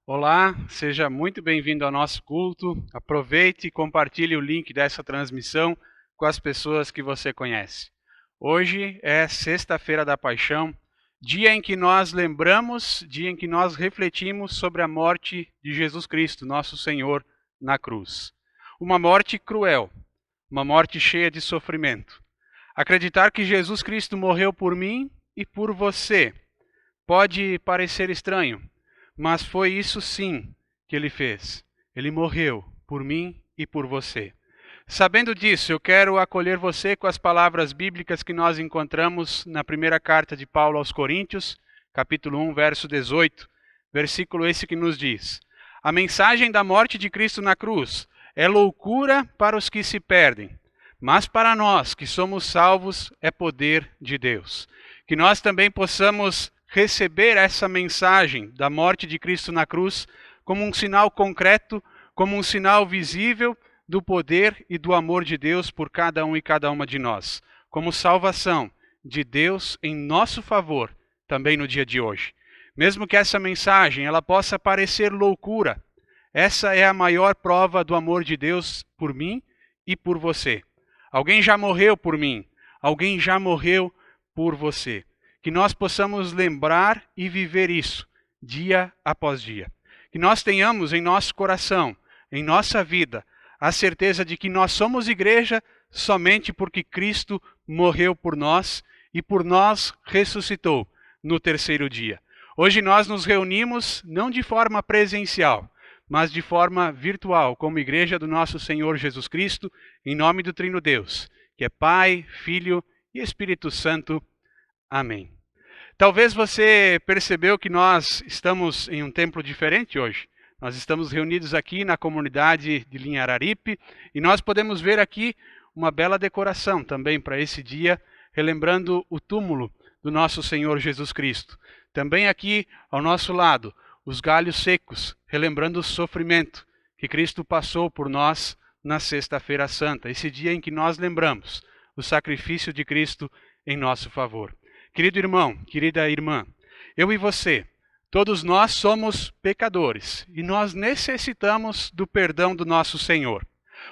Olá, seja muito bem-vindo ao nosso culto. Aproveite e compartilhe o link dessa transmissão com as pessoas que você conhece. Hoje é Sexta-feira da Paixão, dia em que nós lembramos, dia em que nós refletimos sobre a morte de Jesus Cristo, nosso Senhor, na cruz. Uma morte cruel, uma morte cheia de sofrimento. Acreditar que Jesus Cristo morreu por mim e por você pode parecer estranho, mas foi isso sim que ele fez. Ele morreu por mim e por você. Sabendo disso, eu quero acolher você com as palavras bíblicas que nós encontramos na primeira carta de Paulo aos Coríntios, capítulo 1, verso 18, versículo esse que nos diz: a mensagem da morte de Cristo na cruz é loucura para os que se perdem, mas para nós que somos salvos é poder de Deus. Que nós também possamos receber essa mensagem da morte de Cristo na cruz como um sinal concreto, como um sinal visível do poder e do amor de Deus por cada um e cada uma de nós, como salvação de Deus em nosso favor também no dia de hoje. Mesmo que essa mensagem ela possa parecer loucura, essa é a maior prova do amor de Deus por mim e por você. Alguém já morreu por mim, alguém já morreu por você. Que nós possamos lembrar e viver isso dia após dia. Que nós tenhamos em nosso coração, em nossa vida, a certeza de que nós somos igreja somente porque Cristo morreu por nós e por nós ressuscitou no terceiro dia. Hoje nós nos reunimos não de forma presencial, mas de forma virtual, como igreja do nosso Senhor Jesus Cristo, em nome do Trino Deus, que é Pai, Filho e Espírito Santo. Amém. Talvez você percebeu que nós estamos em um templo diferente hoje. Nós estamos reunidos aqui na comunidade de Linhararipe e nós podemos ver aqui uma bela decoração também para esse dia, relembrando o túmulo do nosso Senhor Jesus Cristo. Também aqui ao nosso lado, os galhos secos, relembrando o sofrimento que Cristo passou por nós na Sexta-feira Santa, esse dia em que nós lembramos o sacrifício de Cristo em nosso favor. Querido irmão, querida irmã, eu e você, todos nós somos pecadores e nós necessitamos do perdão do nosso Senhor.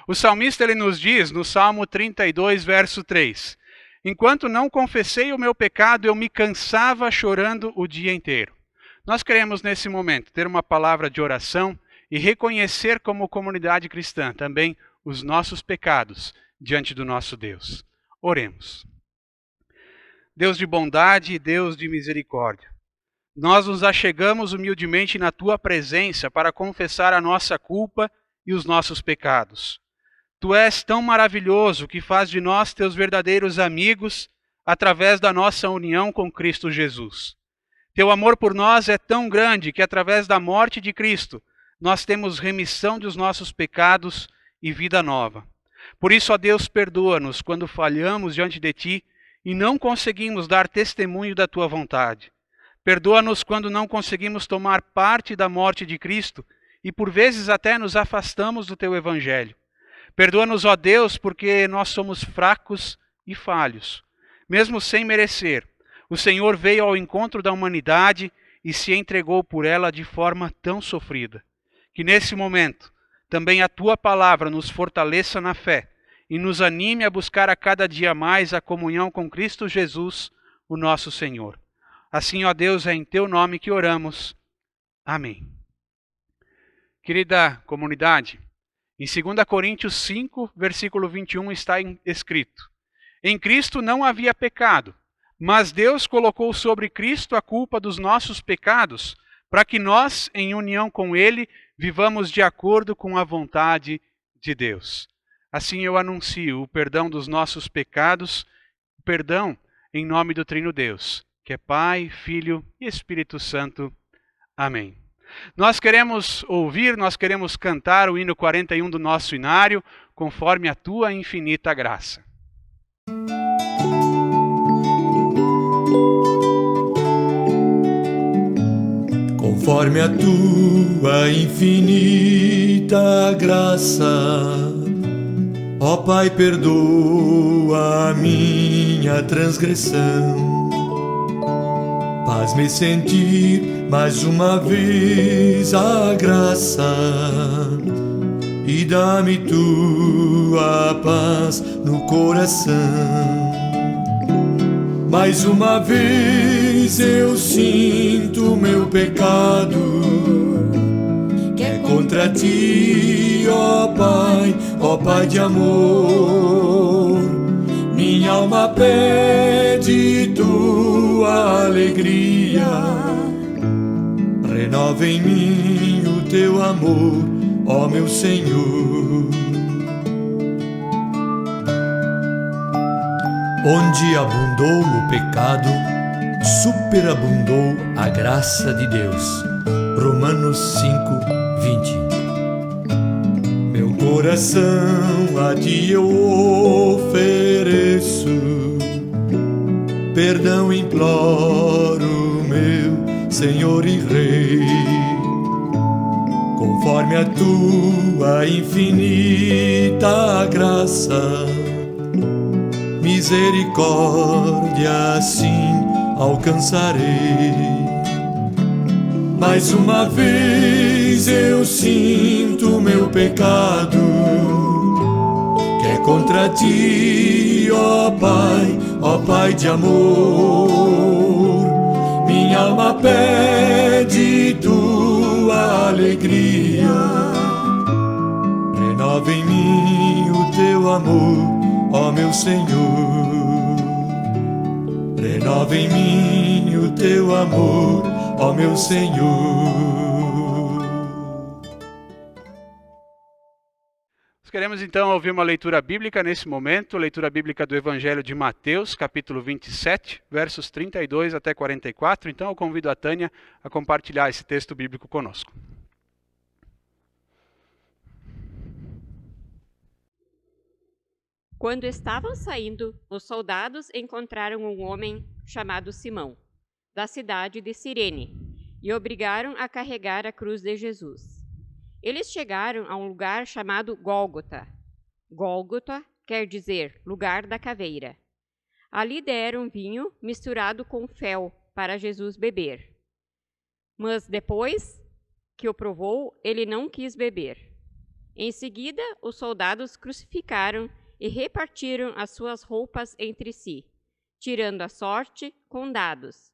O salmista ele nos diz no Salmo 32, verso 3, enquanto não confessei o meu pecado, eu me cansava chorando o dia inteiro. Nós queremos nesse momento ter uma palavra de oração e reconhecer como comunidade cristã também os nossos pecados diante do nosso Deus. Oremos. Deus de bondade e Deus de misericórdia, nós nos achegamos humildemente na Tua presença para confessar a nossa culpa e os nossos pecados. Tu és tão maravilhoso que faz de nós Teus verdadeiros amigos através da nossa união com Cristo Jesus. Teu amor por nós é tão grande que através da morte de Cristo nós temos remissão dos nossos pecados e vida nova. Por isso, ó Deus, perdoa-nos quando falhamos diante de Ti e não conseguimos dar testemunho da Tua vontade. Perdoa-nos quando não conseguimos tomar parte da morte de Cristo e por vezes até nos afastamos do Teu Evangelho. Perdoa-nos, ó Deus, porque nós somos fracos e falhos. Mesmo sem merecer, o Senhor veio ao encontro da humanidade e se entregou por ela de forma tão sofrida. Que nesse momento também a Tua palavra nos fortaleça na fé e nos anime a buscar a cada dia mais a comunhão com Cristo Jesus, o nosso Senhor. Assim, ó Deus, é em Teu nome que oramos. Amém. Querida comunidade, em 2 Coríntios 5, versículo 21 está escrito: em Cristo não havia pecado, mas Deus colocou sobre Cristo a culpa dos nossos pecados, para que nós, em união com Ele, vivamos de acordo com a vontade de Deus. Assim eu anuncio o perdão dos nossos pecados, o perdão em nome do Trino Deus, que é Pai, Filho e Espírito Santo. Amém. Nós queremos ouvir, nós queremos cantar o hino 41 do nosso inário, conforme a Tua infinita graça. Conforme a Tua infinita graça, ó Pai, perdoa a minha transgressão. faz-me sentir mais uma vez a graça e dá-me tua paz no coração. Mais uma vez eu sinto meu pecado, que é contra ti, ó Pai de amor. Minha alma pede tua alegria, renova em mim o teu amor, ó meu Senhor. Onde abundou o pecado, superabundou a graça de Deus. Romanos 5:20. Meu coração a ti eu ofereço, perdão imploro, meu Senhor e Rei. Conforme a tua infinita graça, misericórdia assim alcançarei. Mais uma vez eu sinto meu pecado, que é contra ti, ó Pai de amor. Minha alma pede tua alegria, renova em mim o teu amor, ó meu Senhor. Renova em mim o teu amor, ó meu Senhor. Nós queremos então ouvir uma leitura bíblica nesse momento, leitura bíblica do Evangelho de Mateus, capítulo 27, versos 32 até 44. Então eu convido a Tânia a compartilhar esse texto bíblico conosco. Quando estavam saindo, os soldados encontraram um homem chamado Simão, da cidade de Cirene, e obrigaram a carregar a cruz de Jesus. Eles chegaram a um lugar chamado Gólgota. Gólgota quer dizer lugar da caveira. Ali deram vinho misturado com fel para Jesus beber. Mas depois que o provou, ele não quis beber. Em seguida, os soldados crucificaram e repartiram as suas roupas entre si, tirando a sorte com dados,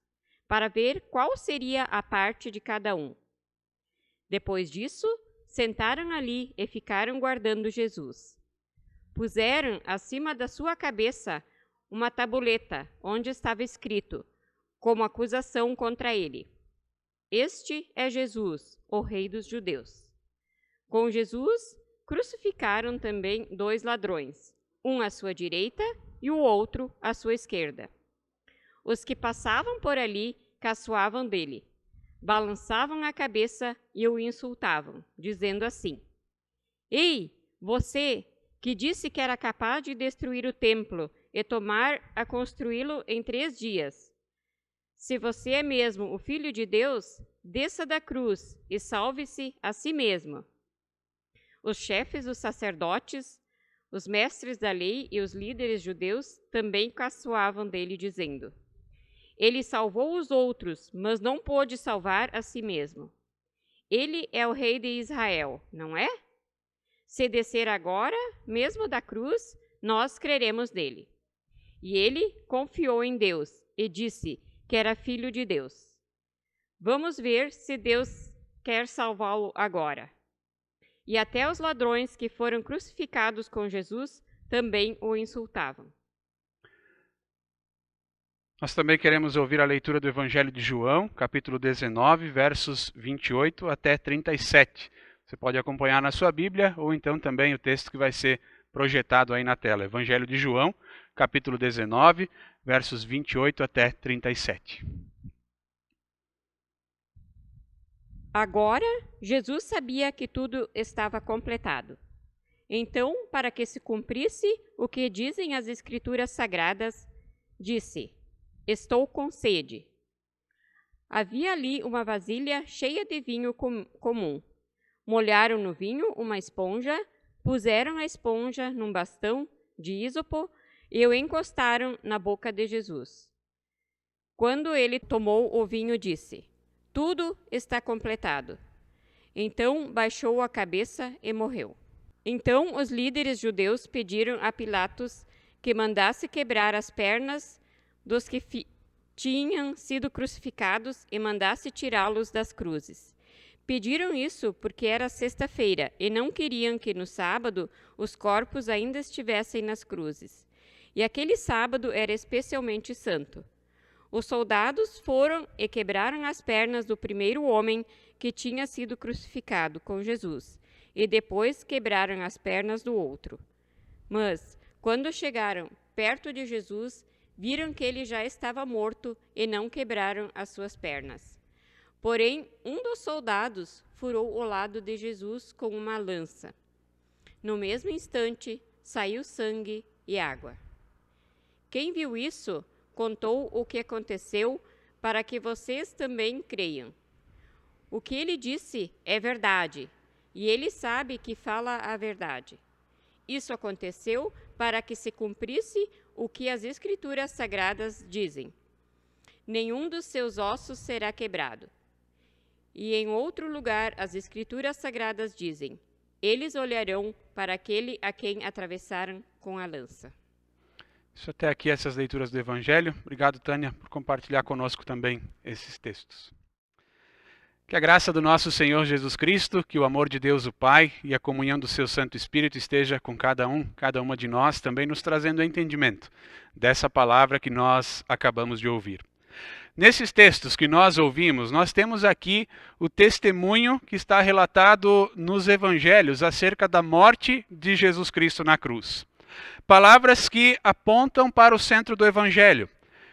para ver qual seria a parte de cada um. Depois disso, sentaram ali e ficaram guardando Jesus. Puseram acima da sua cabeça uma tabuleta, onde estava escrito, como acusação contra ele: Este é Jesus, o Rei dos Judeus. Com Jesus, crucificaram também 2 ladrões, um à sua direita e o outro à sua esquerda. Os que passavam por ali caçoavam dele, balançavam a cabeça e o insultavam, dizendo assim: Ei, você que disse que era capaz de destruir o templo e tomar a construí-lo em 3 dias. Se você é mesmo o Filho de Deus, desça da cruz e salve-se a si mesmo. Os chefes dos sacerdotes, os mestres da lei e os líderes judeus também caçoavam dele, dizendo: Ele salvou os outros, mas não pôde salvar a si mesmo. Ele é o rei de Israel, não é? Se descer agora, mesmo da cruz, nós creremos nele. E ele confiou em Deus e disse que era filho de Deus. Vamos ver se Deus quer salvá-lo agora. E até os ladrões que foram crucificados com Jesus também o insultavam. Nós também queremos ouvir a leitura do Evangelho de João, capítulo 19, versos 28 até 37. Você pode acompanhar na sua Bíblia ou então também o texto que vai ser projetado aí na tela. Evangelho de João, capítulo 19, versos 28 até 37. Agora, Jesus sabia que tudo estava completado. Então, para que se cumprisse o que dizem as Escrituras Sagradas, disse: Estou com sede. Havia ali uma vasilha cheia de vinho comum. Molharam no vinho uma esponja, puseram a esponja num bastão de ísopo e o encostaram na boca de Jesus. Quando ele tomou o vinho, disse: Tudo está completado. Então baixou a cabeça e morreu. Então os líderes judeus pediram a Pilatos que mandasse quebrar as pernas dos que tinham sido crucificados e mandasse tirá-los das cruzes. Pediram isso porque era sexta-feira e não queriam que no sábado os corpos ainda estivessem nas cruzes. E aquele sábado era especialmente santo. Os soldados foram e quebraram as pernas do primeiro homem que tinha sido crucificado com Jesus, e depois quebraram as pernas do outro. Mas, quando chegaram perto de Jesus, viram que ele já estava morto e não quebraram as suas pernas. Porém, um dos soldados furou o lado de Jesus com uma lança. No mesmo instante, saiu sangue e água. Quem viu isso contou o que aconteceu para que vocês também creiam. O que ele disse é verdade, e ele sabe que fala a verdade. Isso aconteceu para que se cumprisse o que as Escrituras Sagradas dizem: nenhum dos seus ossos será quebrado. E em outro lugar, as Escrituras Sagradas dizem: eles olharão para aquele a quem atravessaram com a lança. Isso até aqui, essas leituras do Evangelho. Obrigado, Tânia, por compartilhar conosco também esses textos. Que a graça do nosso Senhor Jesus Cristo, que o amor de Deus o Pai e a comunhão do seu Santo Espírito esteja com cada uma de nós, também nos trazendo entendimento dessa palavra que nós acabamos de ouvir. Nesses textos que nós ouvimos, nós temos aqui o testemunho que está relatado nos Evangelhos acerca da morte de Jesus Cristo na cruz. Palavras que apontam para o centro do Evangelho.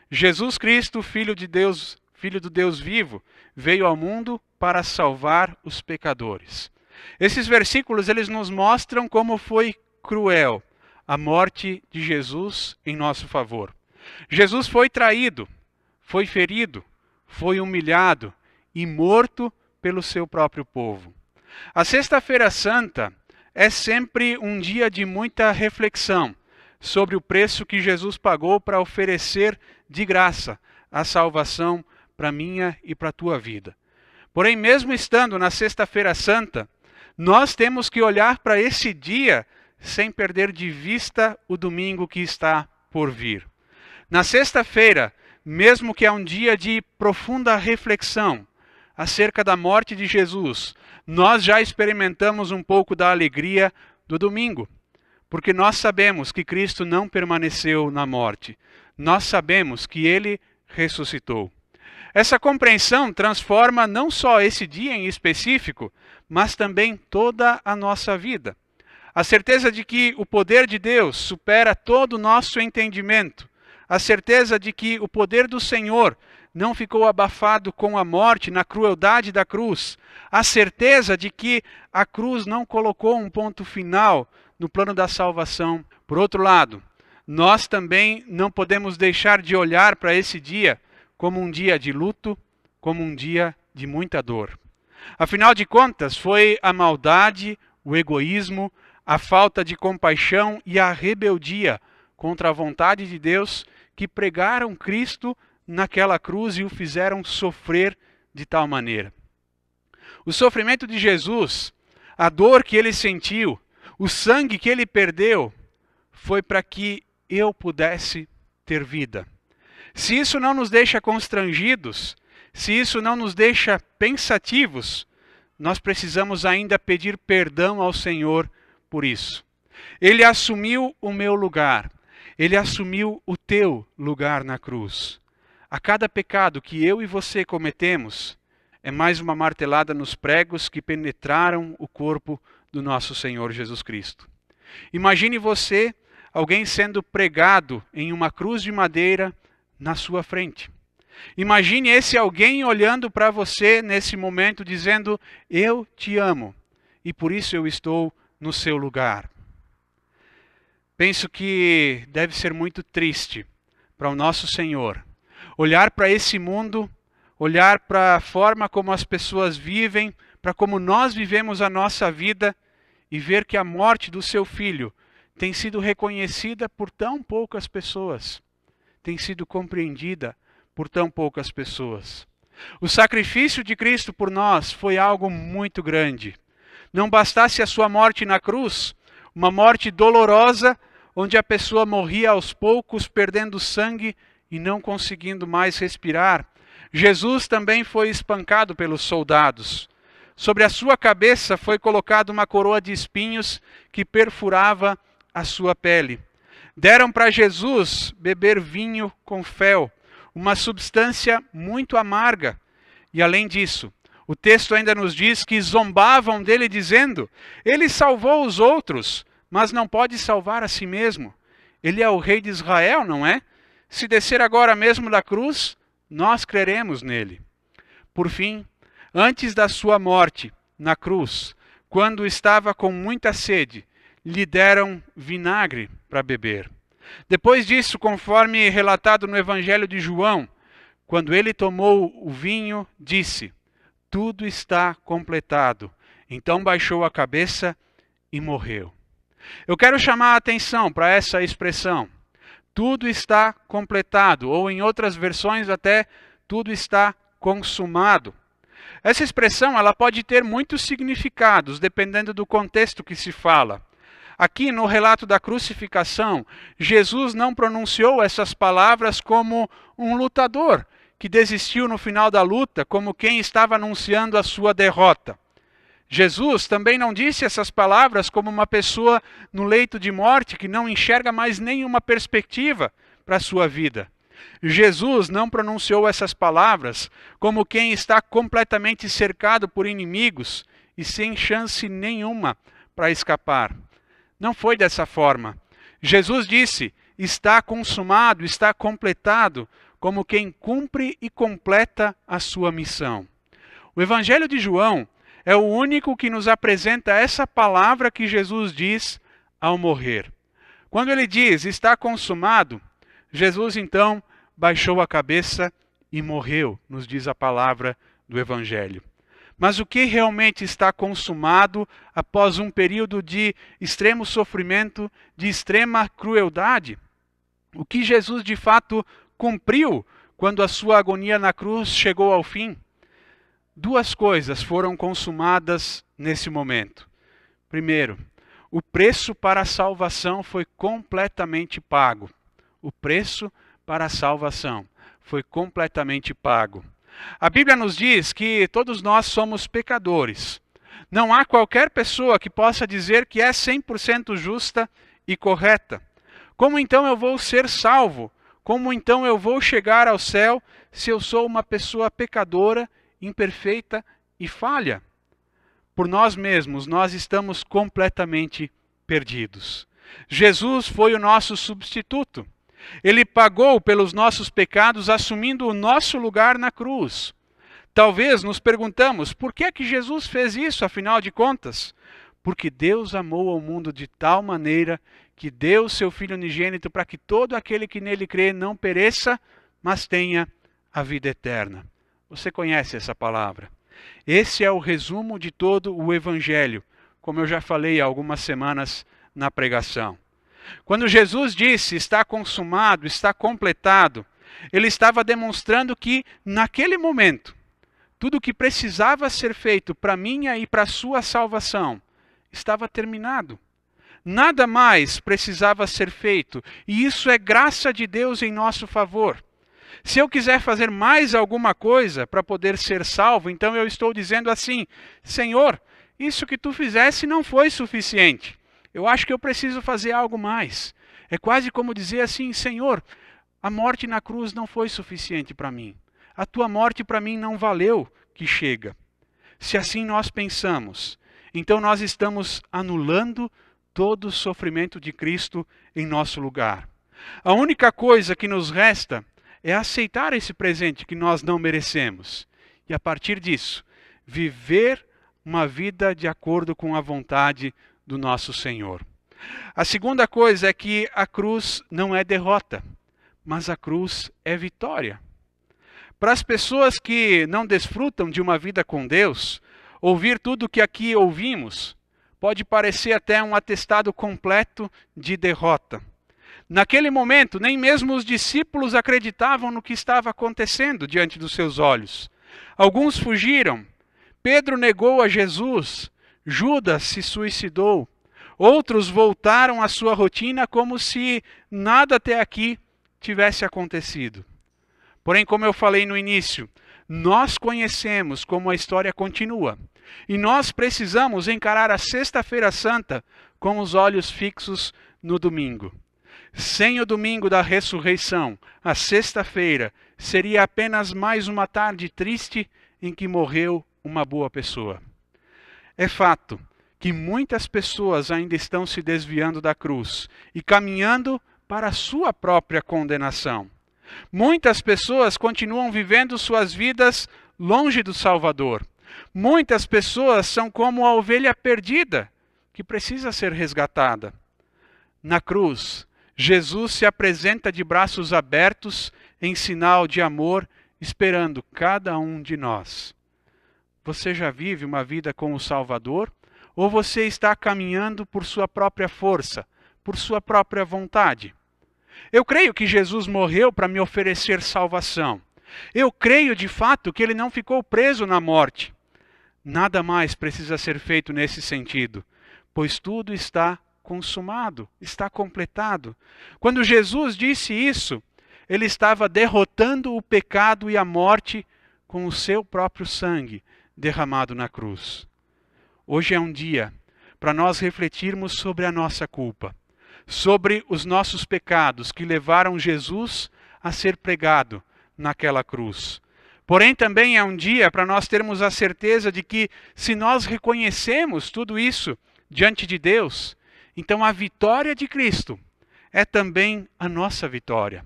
Jesus Cristo, Filho de Deus, Filho do Deus vivo, veio ao mundo para salvar os pecadores. Esses versículos eles nos mostram como foi cruel a morte de Jesus em nosso favor. Jesus foi traído, foi ferido, foi humilhado e morto pelo seu próprio povo. A Sexta-feira Santa é sempre um dia de muita reflexão sobre o preço que Jesus pagou para oferecer de graça a salvação para a minha e para a tua vida. Porém, mesmo estando na Sexta-feira Santa, nós temos que olhar para esse dia sem perder de vista o domingo que está por vir. Na sexta-feira, mesmo que é um dia de profunda reflexão acerca da morte de Jesus, nós já experimentamos um pouco da alegria do domingo, porque nós sabemos que Cristo não permaneceu na morte. Nós sabemos que Ele ressuscitou. Essa compreensão transforma não só esse dia em específico, mas também toda a nossa vida. A certeza de que o poder de Deus supera todo o nosso entendimento. A certeza de que o poder do Senhor não ficou abafado com a morte na crueldade da cruz. A certeza de que a cruz não colocou um ponto final no plano da salvação. Por outro lado, nós também não podemos deixar de olhar para esse dia como um dia de luto, como um dia de muita dor. Afinal de contas, foi a maldade, o egoísmo, a falta de compaixão e a rebeldia contra a vontade de Deus que pregaram Cristo naquela cruz e o fizeram sofrer de tal maneira. O sofrimento de Jesus, a dor que ele sentiu, o sangue que ele perdeu, foi para que eu pudesse ter vida. Se isso não nos deixa constrangidos, se isso não nos deixa pensativos, nós precisamos ainda pedir perdão ao Senhor por isso. Ele assumiu o meu lugar. Ele assumiu o teu lugar na cruz. A cada pecado que eu e você cometemos, é mais uma martelada nos pregos que penetraram o corpo do nosso Senhor Jesus Cristo. Imagine você, alguém sendo pregado em uma cruz de madeira na sua frente. Imagine esse alguém olhando para você nesse momento dizendo: eu te amo e por isso eu estou no seu lugar. Penso que deve ser muito triste para o nosso Senhor olhar para esse mundo, olhar para a forma como as pessoas vivem, para como nós vivemos a nossa vida e ver que a morte do seu filho tem sido reconhecida por tão poucas pessoas, tem sido compreendida por tão poucas pessoas. O sacrifício de Cristo por nós foi algo muito grande. Não bastasse a sua morte na cruz, uma morte dolorosa, onde a pessoa morria aos poucos, perdendo sangue e não conseguindo mais respirar. Jesus também foi espancado pelos soldados. Sobre a sua cabeça foi colocada uma coroa de espinhos que perfurava a sua pele. Deram para Jesus beber vinho com fel, uma substância muito amarga. E além disso, o texto ainda nos diz que zombavam dele dizendo: ele salvou os outros, mas não pode salvar a si mesmo. Ele é o rei de Israel, não é? Se descer agora mesmo da cruz, nós creremos nele. Por fim, antes da sua morte na cruz, quando estava com muita sede, lhe deram vinagre para beber. Depois disso, conforme relatado no Evangelho de João, quando ele tomou o vinho, disse: tudo está completado. Então baixou a cabeça e morreu. Eu quero chamar a atenção para essa expressão. Tudo está completado, ou em outras versões até, tudo está consumado. Essa expressão ela pode ter muitos significados, dependendo do contexto que se fala. Aqui no relato da crucificação, Jesus não pronunciou essas palavras como um lutador que desistiu no final da luta, como quem estava anunciando a sua derrota. Jesus também não disse essas palavras como uma pessoa no leito de morte que não enxerga mais nenhuma perspectiva para a sua vida. Jesus não pronunciou essas palavras como quem está completamente cercado por inimigos e sem chance nenhuma para escapar. Não foi dessa forma. Jesus disse: está consumado, está completado, como quem cumpre e completa a sua missão. O Evangelho de João é o único que nos apresenta essa palavra que Jesus diz ao morrer. Quando ele diz está consumado, Jesus então baixou a cabeça e morreu, nos diz a palavra do Evangelho. Mas o que realmente está consumado após um período de extremo sofrimento, de extrema crueldade? O que Jesus de fato cumpriu quando a sua agonia na cruz chegou ao fim? Duas coisas foram consumadas nesse momento. Primeiro, o preço para a salvação foi completamente pago. O preço para a salvação foi completamente pago. A Bíblia nos diz que todos nós somos pecadores. Não há qualquer pessoa que possa dizer que é 100% justa e correta. Como então eu vou ser salvo? Como então eu vou chegar ao céu se eu sou uma pessoa pecadora, imperfeita e falha? Por nós mesmos, nós estamos completamente perdidos. Jesus foi o nosso substituto. Ele pagou pelos nossos pecados, assumindo o nosso lugar na cruz. Talvez nos perguntamos, por que é que Jesus fez isso, afinal de contas? Porque Deus amou ao mundo de tal maneira que deu o seu Filho unigênito para que todo aquele que nele crê não pereça, mas tenha a vida eterna. Você conhece essa palavra? Esse é o resumo de todo o Evangelho, como eu já falei há algumas semanas na pregação. Quando Jesus disse, está consumado, está completado, ele estava demonstrando que, naquele momento, tudo o que precisava ser feito para minha e para a sua salvação estava terminado. Nada mais precisava ser feito, e isso é graça de Deus em nosso favor. Se eu quiser fazer mais alguma coisa para poder ser salvo, então eu estou dizendo assim: Senhor, isso que tu fizesse não foi suficiente. Eu acho que eu preciso fazer algo mais. É quase como dizer assim: Senhor, a morte na cruz não foi suficiente para mim. A tua morte para mim não valeu que chega. Se assim nós pensamos, então nós estamos anulando todo o sofrimento de Cristo em nosso lugar. A única coisa que nos resta é aceitar esse presente que nós não merecemos. E a partir disso, viver uma vida de acordo com a vontade do nosso Senhor. A segunda coisa é que a cruz não é derrota, mas a cruz é vitória. Para as pessoas que não desfrutam de uma vida com Deus, ouvir tudo o que aqui ouvimos pode parecer até um atestado completo de derrota. Naquele momento, nem mesmo os discípulos acreditavam no que estava acontecendo diante dos seus olhos. Alguns fugiram. Pedro negou a Jesus. Judas se suicidou. Outros voltaram à sua rotina como se nada até aqui tivesse acontecido. Porém, como eu falei no início, nós conhecemos como a história continua. E nós precisamos encarar a Sexta-feira Santa com os olhos fixos no domingo. Sem o domingo da ressurreição, a sexta-feira seria apenas mais uma tarde triste em que morreu uma boa pessoa. É fato que muitas pessoas ainda estão se desviando da cruz e caminhando para a sua própria condenação. Muitas pessoas continuam vivendo suas vidas longe do Salvador. Muitas pessoas são como a ovelha perdida, que precisa ser resgatada. Na cruz, Jesus se apresenta de braços abertos em sinal de amor, esperando cada um de nós. Você já vive uma vida com o Salvador? Ou você está caminhando por sua própria força, por sua própria vontade? Eu creio que Jesus morreu para me oferecer salvação. Eu creio de fato que ele não ficou preso na morte. Nada mais precisa ser feito nesse sentido, pois tudo está consumado, está completado. Quando Jesus disse isso, ele estava derrotando o pecado e a morte com o seu próprio sangue derramado na cruz. Hoje é um dia para nós refletirmos sobre a nossa culpa, sobre os nossos pecados que levaram Jesus a ser pregado naquela cruz. Porém, também é um dia para nós termos a certeza de que, se nós reconhecemos tudo isso diante de Deus, então a vitória de Cristo é também a nossa vitória.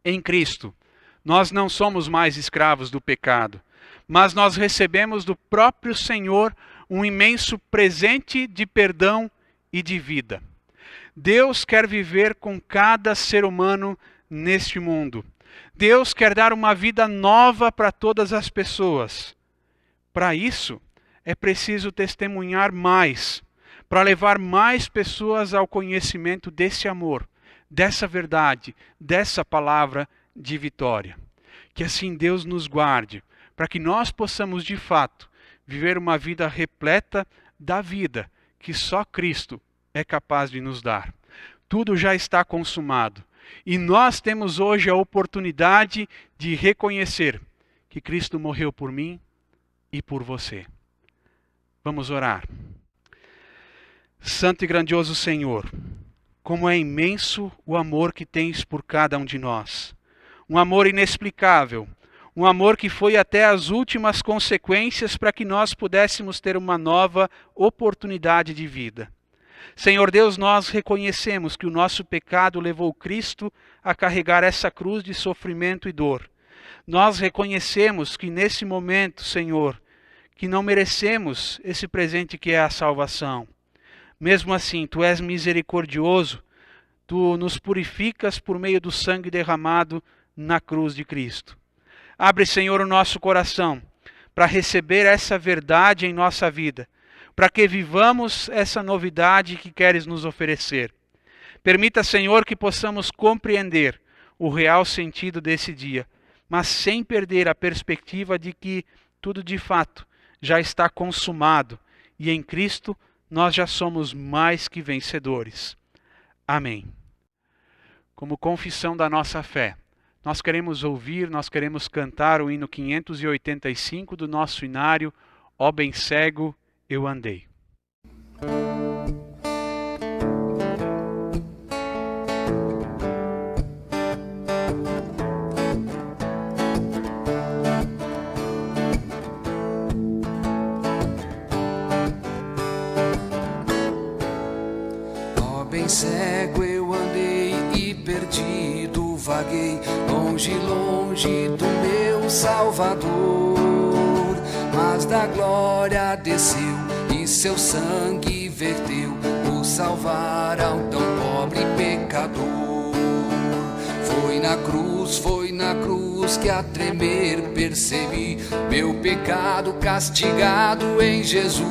Em Cristo, nós não somos mais escravos do pecado, mas nós recebemos do próprio Senhor um imenso presente de perdão e de vida. Deus quer viver com cada ser humano neste mundo. Deus quer dar uma vida nova para todas as pessoas. Para isso, é preciso testemunhar mais, para levar mais pessoas ao conhecimento desse amor, dessa verdade, dessa palavra de vitória. Que assim Deus nos guarde, para que nós possamos de fato viver uma vida repleta da vida que só Cristo é capaz de nos dar. Tudo já está consumado. E nós temos hoje a oportunidade de reconhecer que Cristo morreu por mim e por você. Vamos orar. Santo e grandioso Senhor, como é imenso o amor que tens por cada um de nós. Um amor inexplicável, um amor que foi até as últimas consequências para que nós pudéssemos ter uma nova oportunidade de vida. Senhor Deus, nós reconhecemos que o nosso pecado levou Cristo a carregar essa cruz de sofrimento e dor. Nós reconhecemos que nesse momento, Senhor, que não merecemos esse presente que é a salvação. Mesmo assim, Tu és misericordioso, Tu nos purificas por meio do sangue derramado na cruz de Cristo. Abre, Senhor, o nosso coração para receber essa verdade em nossa vida, para que vivamos essa novidade que queres nos oferecer. Permita, Senhor, que possamos compreender o real sentido desse dia, mas sem perder a perspectiva de que tudo de fato já está consumado e em Cristo nós já somos mais que vencedores. Amém. Como confissão da nossa fé, nós queremos ouvir, nós queremos cantar o hino 585 do nosso inário, Ó bem cego eu andei. Ó bem cego eu andei e perdido vaguei, longe, longe do meu Salvador. Mas da glória desceu e seu sangue verteu, por salvar ao tão pobre pecador. Foi na cruz que a tremer percebi meu pecado castigado em Jesus.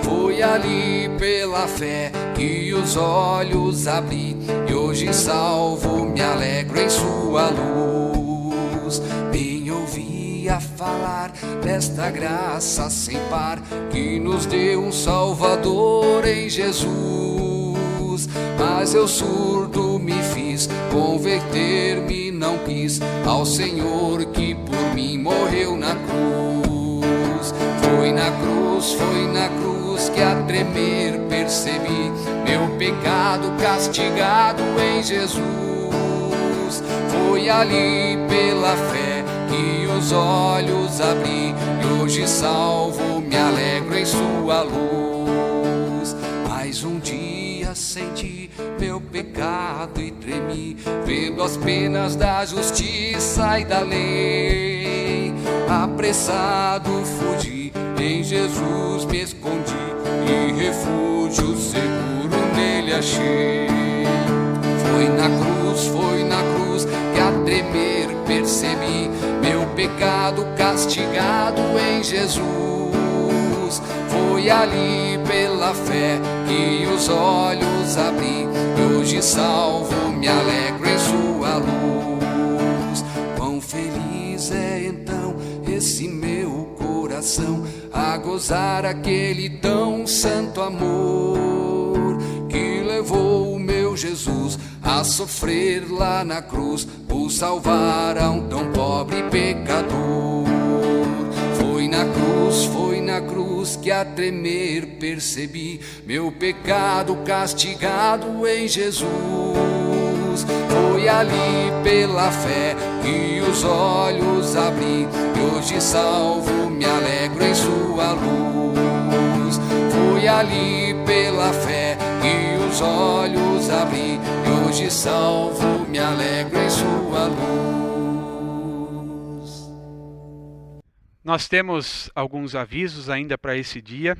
Foi Foi ali pela fé que os olhos abri, e hoje salvo me alegro em sua luz. Bem ouvia falar desta graça sem par, que nos deu um Salvador em Jesus. Mas eu surdo me fiz, converter-me não quis ao Senhor que por mim morreu na cruz. Foi na cruz que a tremer percebi meu pecado castigado em Jesus. Foi ali pela fé que os olhos abri, e hoje salvo me alegro em sua luz. Mais um dia senti meu pecado e tremi, vendo as penas da justiça e da lei. Apressado fugi, em Jesus me escondi, e refúgio seguro nele achei. Foi na cruz que a tremer percebi meu pecado castigado em Jesus. Foi ali pela fé que os olhos abri, e hoje salvo me alegro em sua luz. Quão feliz é então esse meu coração, a gozar aquele tão santo amor, que levou o meu Jesus a sofrer lá na cruz, por salvar a um tão pobre pecador. Foi na cruz que a tremer percebi meu pecado castigado em Jesus. Foi ali pela fé que os olhos abri, e hoje salvo me alegro em sua luz. Foi ali pela fé que os olhos abri, e hoje salvo me alegro em sua luz. Nós temos alguns avisos ainda para esse dia,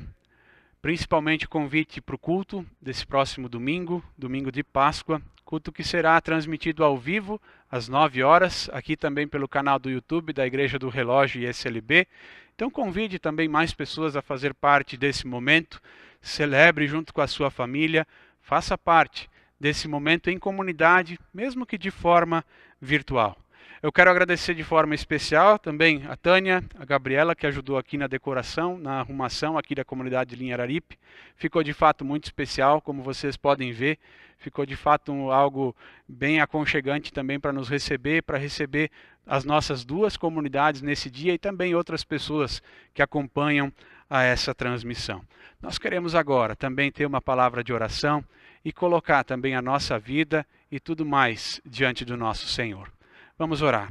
principalmente convite para o culto desse próximo domingo, domingo de Páscoa, culto que será transmitido ao vivo às 9 horas, aqui também pelo canal do YouTube da Igreja do Relógio e SLB. Então convide também mais pessoas a fazer parte desse momento, celebre junto com a sua família, faça parte desse momento em comunidade, mesmo que de forma virtual. Eu quero agradecer de forma especial também a Tânia, a Gabriela, que ajudou aqui na decoração, na arrumação aqui da comunidade de Linha Araripe. Ficou de fato muito especial, como vocês podem ver. Ficou de fato algo bem aconchegante também para nos receber, para receber as nossas duas comunidades nesse dia e também outras pessoas que acompanham a essa transmissão. Nós queremos agora também ter uma palavra de oração e colocar também a nossa vida e tudo mais diante do nosso Senhor. Vamos orar.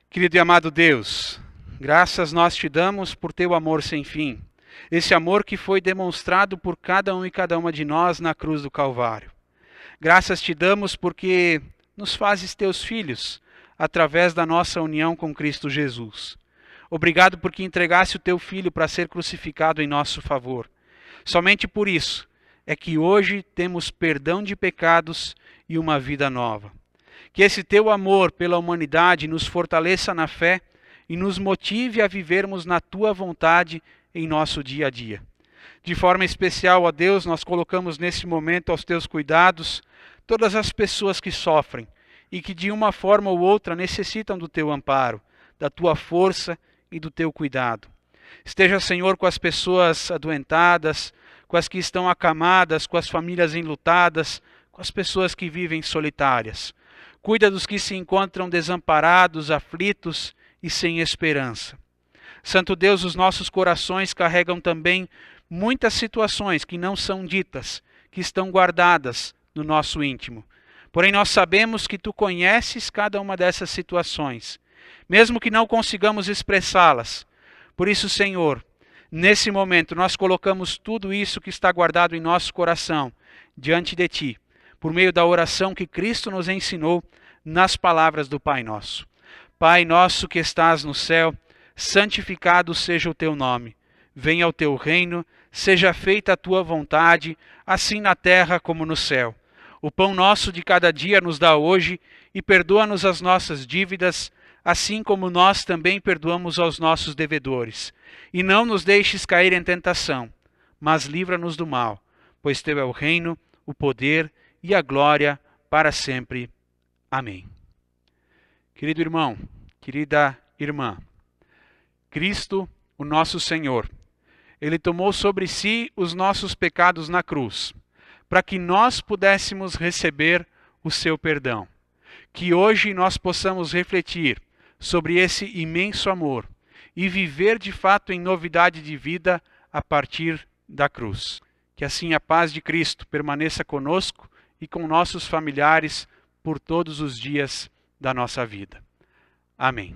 Querido e amado Deus, graças nós te damos por teu amor sem fim. Esse amor que foi demonstrado por cada um e cada uma de nós na cruz do Calvário. Graças te damos porque nos fazes teus filhos, através da nossa união com Cristo Jesus. Obrigado porque entregaste o teu Filho para ser crucificado em nosso favor. Somente por isso é que hoje temos perdão de pecados e uma vida nova. Que esse teu amor pela humanidade nos fortaleça na fé e nos motive a vivermos na tua vontade em nosso dia a dia. De forma especial, ó Deus, nós colocamos nesse momento aos teus cuidados todas as pessoas que sofrem e que de uma forma ou outra necessitam do teu amparo, da tua força e do teu cuidado. Esteja, Senhor, com as pessoas adoentadas, com as que estão acamadas, com as famílias enlutadas, com as pessoas que vivem solitárias. Cuida dos que se encontram desamparados, aflitos e sem esperança. Santo Deus, os nossos corações carregam também muitas situações que não são ditas, que estão guardadas no nosso íntimo. Porém, nós sabemos que tu conheces cada uma dessas situações, mesmo que não consigamos expressá-las. Por isso, Senhor, nesse momento nós colocamos tudo isso que está guardado em nosso coração diante de ti, por meio da oração que Cristo nos ensinou nas palavras do Pai Nosso. Pai nosso que estás no céu, santificado seja o teu nome. Venha o teu reino, seja feita a tua vontade, assim na terra como no céu. O pão nosso de cada dia nos dá hoje e perdoa-nos as nossas dívidas, assim como nós também perdoamos aos nossos devedores. E não nos deixes cair em tentação, mas livra-nos do mal, pois teu é o reino, o poder e a glória para sempre. Amém. Querido irmão, querida irmã, Cristo, o nosso Senhor, Ele tomou sobre si os nossos pecados na cruz, para que nós pudéssemos receber o seu perdão. Que hoje nós possamos refletir sobre esse imenso amor e viver de fato em novidade de vida a partir da cruz. Que assim a paz de Cristo permaneça conosco e com nossos familiares por todos os dias da nossa vida. Amém.